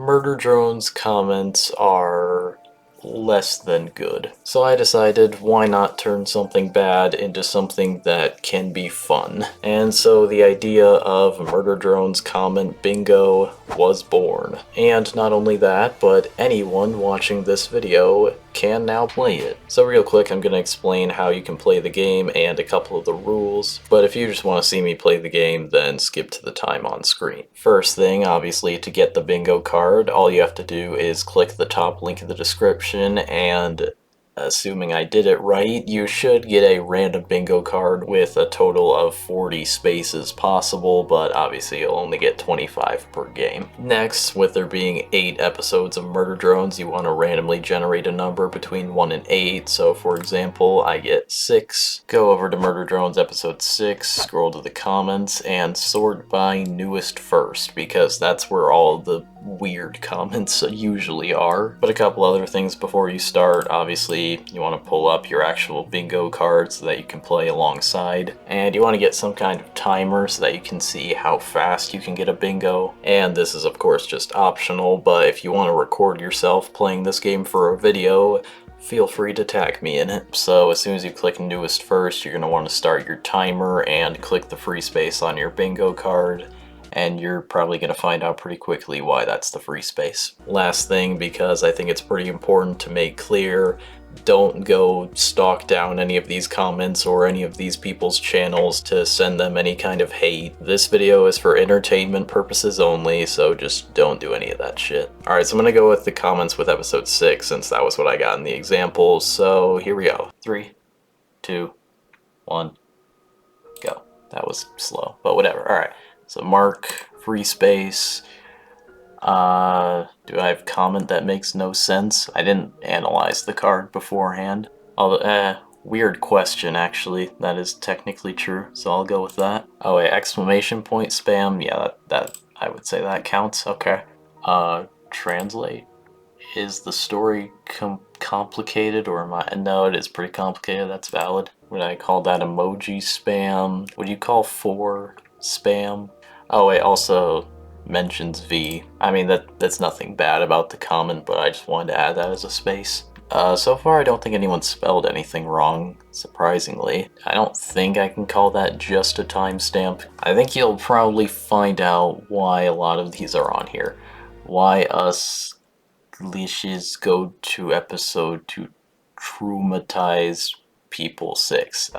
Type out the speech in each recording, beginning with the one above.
Murder Drone's comments are less than good. So I decided, why not turn something bad into something that can be fun? And so the idea of Murder Drone's comment bingo was born. And not only that, but anyone watching this video can now play it. So real quick, I'm going to explain how you can play the game and a couple of the rules, but if you just want to see me play the game, then skip to the time on screen. First thing, obviously, to get the bingo card, all you have to do is click the top link in the description, and assuming I did it right, you should get a random bingo card with a total of 40 spaces possible, but obviously you'll only get 25 per game. Next, with there being 8 episodes of Murder Drones, you want to randomly generate a number between 1 and 8, so for example, I get 6. Go over to Murder Drones episode 6, scroll to the comments, and sort by newest first, because that's where all the weird comments usually are. But a couple other things before you start. Obviously, you want to pull up your actual bingo card so that you can play alongside, and you want to get some kind of timer so that you can see how fast you can get a bingo. And this is of course just optional, but if you want to record yourself playing this game for a video, feel free to tag me in it. So as soon as you click newest first, you're going to want to start your timer and click the free space on your bingo card, and you're probably going to find out pretty quickly why that's the free space. Last thing, because I think it's pretty important to make clear, don't go stalk down any of these comments or any of these people's channels to send them any kind of hate. This video is for entertainment purposes only, so just don't do any of that shit. Alright, so I'm gonna go with the comments with episode 6 since that was what I got in the example, so here we go. 3, 2, 1, go. That was slow, but whatever. Alright, so mark, free space. Do I have comment that makes no sense? I didn't analyze the card beforehand. Although, weird question actually. That is technically true, so I'll go with that. Oh wait, exclamation point spam. Yeah, that I would say that counts. Okay. Translate. Is the story complicated, or am I? No, it is pretty complicated. That's valid. Would I call that emoji spam? Would you call 4 spam? Oh wait, also mentions V. I mean, that's nothing bad about the comment, but I just wanted to add that as a space. So far I don't think anyone spelled anything wrong, surprisingly. I don't think I can call that just a timestamp. I think you'll probably find out why a lot of these are on here. Why us glitches go to episode to traumatize people 6.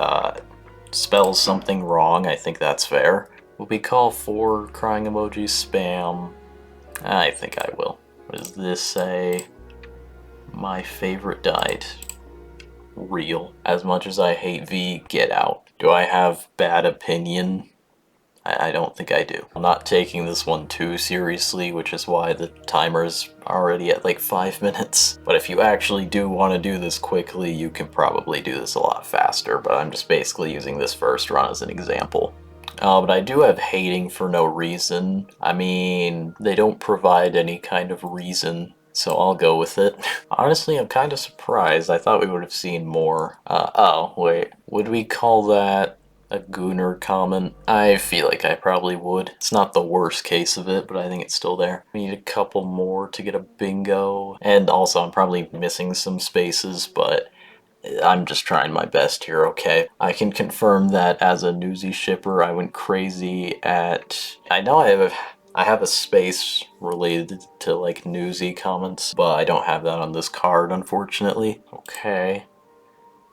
Spells something wrong, I think that's fair. Will we call 4 crying emojis spam? I think I will. What does this say? My favorite died. Real. As much as I hate V, get out. Do I have bad opinion? I don't think I do. I'm not taking this one too seriously, which is why the timer's already at like 5 minutes. But if you actually do want to do this quickly, you can probably do this a lot faster, but I'm just basically using this first run as an example. But I do have hating for no reason. I mean, they don't provide any kind of reason, so I'll go with it. Honestly, I'm kind of surprised. I thought we would have seen more. Oh, wait. Would we call that a Gooner comment? I feel like I probably would. It's not the worst case of it, but I think it's still there. We need a couple more to get a bingo. And also, I'm probably missing some spaces, but I'm just trying my best here, okay? I can confirm that as a Newsy shipper, I went crazy at... I know I have a space related to, like, Newsy comments, but I don't have that on this card, unfortunately. Okay.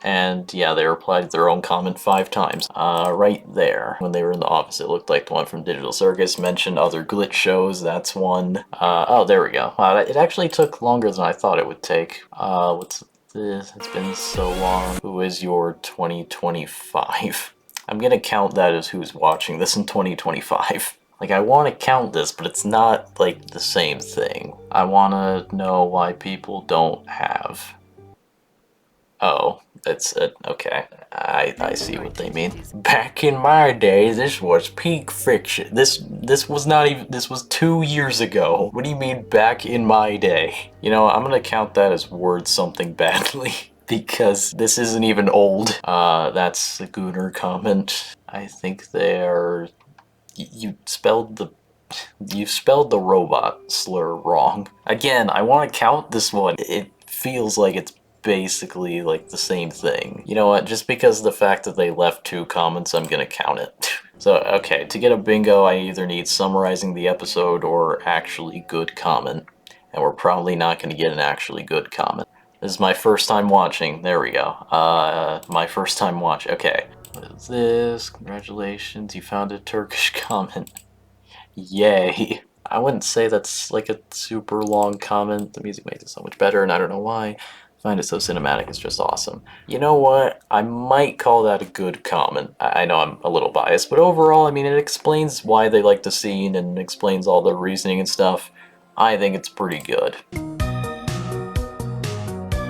And yeah, they replied to their own comment 5 times. Right there. When they were in the office, it looked like the one from Digital Circus. Mentioned other glitch shows, that's one. Oh, there we go. It actually took longer than I thought it would take. What's this? It's been so long. Who is your 2025? I'm gonna count that as who's watching this in 2025. Like, I want to count this, but it's not, like, the same thing. I want to know why people don't have... Oh, it's okay. I see what they mean. Back in my day, this was peak fiction. This was not even, this was 2 years ago. What do you mean back in my day? You know, I'm gonna count that as word something badly because this isn't even old. That's the Gooner comment. I think they're... You spelled the You spelled the robot slur wrong. Again, I want to count this one. It feels like it's basically like the same thing. You know what? Just because of the fact that they left 2 comments, I'm gonna count it. So, okay, to get a bingo, I either need summarizing the episode or actually good comment. And we're probably not gonna get an actually good comment. This is my first time watching. There we go. My first time watch. Okay. What is this? Congratulations, you found a Turkish comment. Yay. I wouldn't say that's like a super long comment. The music makes it so much better, and I don't know why. I find it so cinematic, it's just awesome. You know what? I might call that a good comment. I know I'm a little biased, but overall, I mean, it explains why they like the scene and explains all the reasoning and stuff. I think it's pretty good.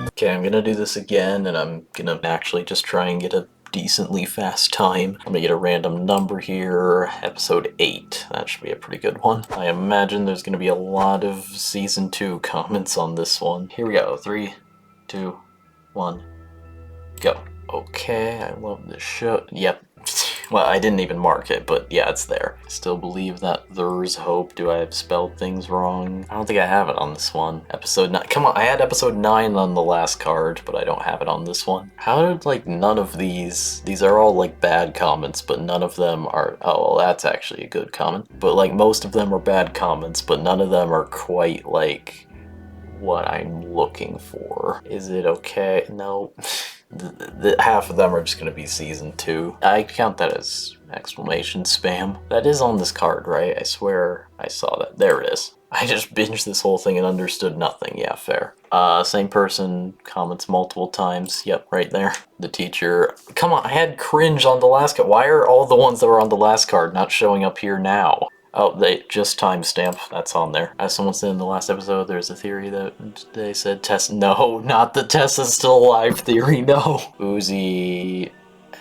Okay, I'm gonna do this again, and I'm gonna actually just try and get a decently fast time. I'm gonna get a random number here, episode 8. That should be a pretty good one. I imagine there's gonna be a lot of season 2 comments on this one. Here we go, 3, 2, 1, go. Okay, I love this show. Yep. Well, I didn't even mark it, but yeah, it's there. I still believe that there's hope. Do I have spelled things wrong? I don't think I have it on this one. Episode 9. Come on, I had episode 9 on the last card, but I don't have it on this one. How did, like, none of these are all, like, bad comments, but none of them are... Oh, well, that's actually a good comment. But, like, most of them are bad comments, but none of them are quite, like, what I'm looking for. Is it okay? No. Half of them are just going to be season 2. I count that as exclamation spam. That is on this card, right? I swear I saw that. There it is. I just binged this whole thing and understood nothing. Yeah, fair. Same person comments multiple times. Yep, right there. The teacher. Come on, I had cringe on the last card. Why are all the ones that were on the last card not showing up here now? Oh, they just timestamp. That's on there. As someone said in the last episode, there's a theory that they said Tess. No, not the Tessa's still alive theory. No. Uzi.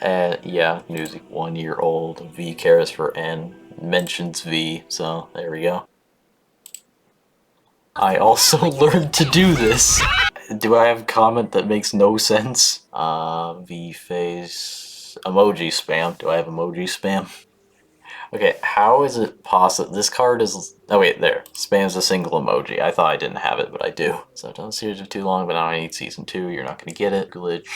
Yeah, Uzi, 1 year old. V cares for N. Mentions V. So there we go. I also learned to do this. Do I have a comment that makes no sense? V face. Emoji spam. Do I have emoji spam? Okay, how is it possible? This card is... Oh wait, there. Spams a single emoji. I thought I didn't have it, but I do. So I've done the series for too long, but now I need season 2. You're not going to get it. Glitch.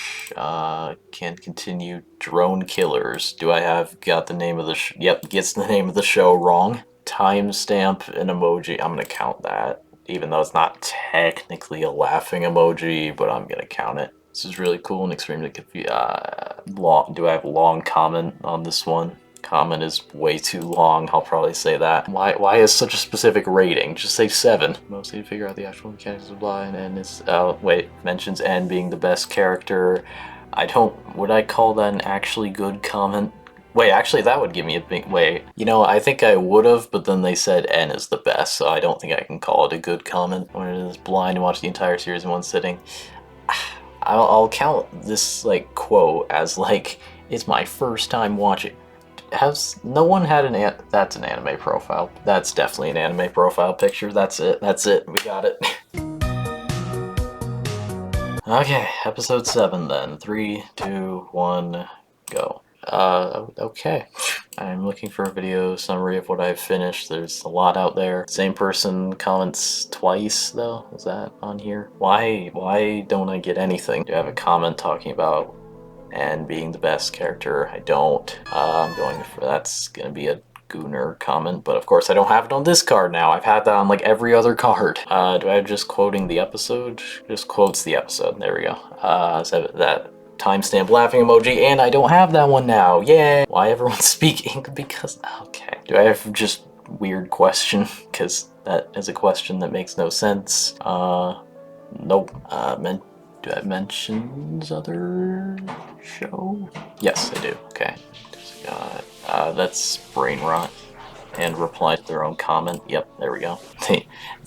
Can't continue. Drone Killers. Do I have got the name of the... Yep, gets the name of the show wrong. Timestamp an emoji. I'm going to count that. Even though it's not technically a laughing emoji, but I'm going to count it. This is really cool and extremely confusing. Do I have a long comment on this one? Comment is way too long, I'll probably say that. Why is such a specific rating? Just say 7. Mostly to figure out the actual mechanics of Blah, and is, wait, mentions N being the best character. Would I call that an actually good comment? Wait, actually that would give me a big, wait. You know, I think I would've, but then they said N is the best, so I don't think I can call it a good comment. When it is blind and watch the entire series in one sitting. I'll count this, like, quote as, like, it's my first time watching. Has no one had that's an anime profile. That's definitely an anime profile picture. That's it. We got it. Okay, episode 7 then. 3, 2, 1, go. Okay. I'm looking for a video summary of what I've finished. There's a lot out there. Same person comments twice, though. Is that on here? Why don't I get anything? Do I have a comment talking about and being the best character? I don't. I'm going for... That's gonna be a Gooner comment, but of course I don't have it on this card now. I've had that on like every other card. Do I have just quoting the episode? Just quotes the episode. There we go. So that timestamp laughing emoji, and I don't have that one now. Yay! Why everyone's speaking? Because... Okay. Do I have just weird question? Because that is a question that makes no sense. Nope. Do I have mentions other show? Yes, I do. Okay. That's brain rot. And reply to their own comment. Yep, there we go.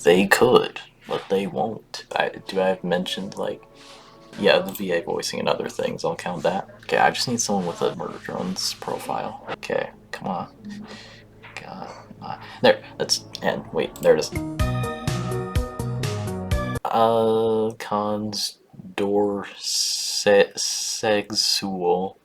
They could, but they won't. Do I have mentioned, like... Yeah, the VA voicing and other things. I'll count that. Okay, I just need someone with a Murder Drones profile. Okay, come on. God. There, that's... And, wait, there it is. Cons... Sexual.